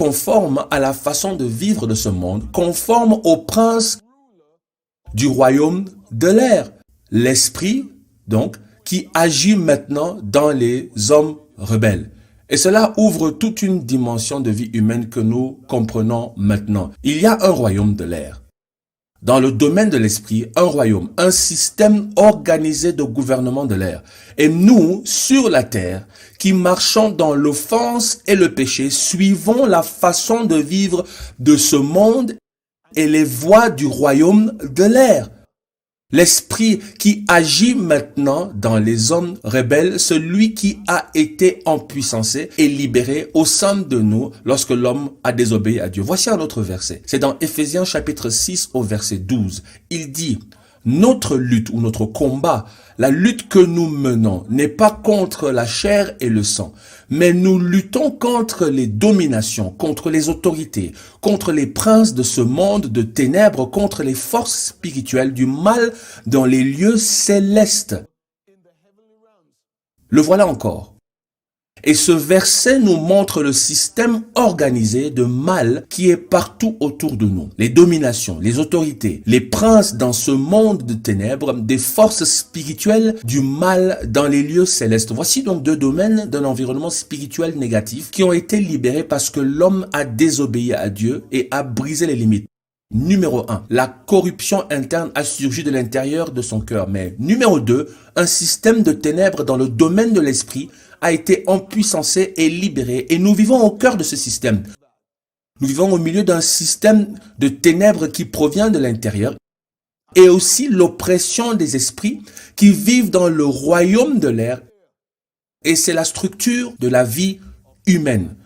conforme à la façon de vivre de ce monde, conforme au prince du royaume de l'air. L'esprit, donc, qui agit maintenant dans les hommes rebelles. Et cela ouvre toute une dimension de vie humaine que nous comprenons maintenant. Il y a un royaume de l'air. Dans le domaine de l'esprit, un royaume, un système organisé de gouvernement de l'air. Et nous, sur la terre, qui marchons dans l'offense et le péché, suivons la façon de vivre de ce monde et les voies du royaume de l'air. L'esprit qui agit maintenant dans les hommes rebelles, celui qui a été empuissancé et libéré au sein de nous lorsque l'homme a désobéi à Dieu. Voici un autre verset. C'est dans Éphésiens chapitre 6 au verset 12. Il dit: notre lutte ou notre combat, la lutte que nous menons n'est pas contre la chair et le sang, mais nous luttons contre les dominations, contre les autorités, contre les princes de ce monde de ténèbres, contre les forces spirituelles du mal dans les lieux célestes. Le voilà encore. Et ce verset nous montre le système organisé de mal qui est partout autour de nous. Les dominations, les autorités, les princes dans ce monde de ténèbres, des forces spirituelles du mal dans les lieux célestes. Voici donc deux domaines d'un environnement spirituel négatif qui ont été libérés parce que l'homme a désobéi à Dieu et a brisé les limites. Numéro 1, la corruption interne a surgi de l'intérieur de son cœur. Mais numéro 2, un système de ténèbres dans le domaine de l'esprit a été empuissancé et libéré. Et nous vivons au cœur de ce système. Nous vivons au milieu d'un système de ténèbres qui provient de l'intérieur. Et aussi l'oppression des esprits qui vivent dans le royaume de l'air. Et c'est la structure de la vie humaine.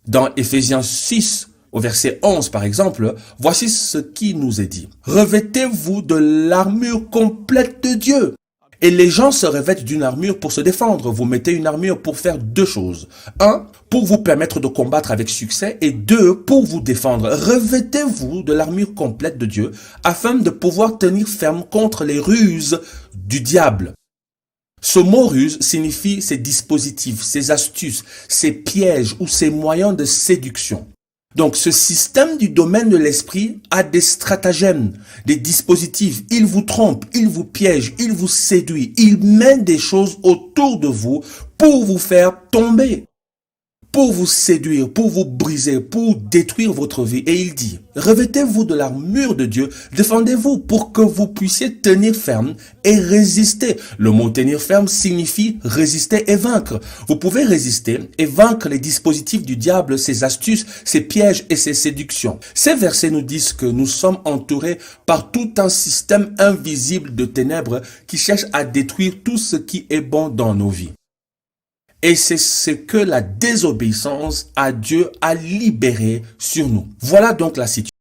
Dans Éphésiens 6, au verset 11 par exemple, voici ce qui nous est dit. Revêtez-vous de l'armure complète de Dieu. Et les gens se revêtent d'une armure pour se défendre. Vous mettez une armure pour faire deux choses. Un, pour vous permettre de combattre avec succès. Et deux, pour vous défendre. Revêtez-vous de l'armure complète de Dieu afin de pouvoir tenir ferme contre les ruses du diable. Ce mot ruse signifie ses dispositifs, ses astuces, ses pièges ou ses moyens de séduction. Donc ce système du domaine de l'esprit a des stratagèmes, des dispositifs. Il vous trompe, il vous piège, il vous séduit. Il met des choses autour de vous pour vous faire tomber, pour vous séduire, pour vous briser, pour détruire votre vie. Et il dit, revêtez-vous de l'armure de Dieu, défendez-vous pour que vous puissiez tenir ferme et résister. Le mot tenir ferme signifie résister et vaincre. Vous pouvez résister et vaincre les dispositifs du diable, ses astuces, ses pièges et ses séductions. Ces versets nous disent que nous sommes entourés par tout un système invisible de ténèbres qui cherche à détruire tout ce qui est bon dans nos vies. Et c'est ce que la désobéissance à Dieu a libéré sur nous. Voilà donc la situation.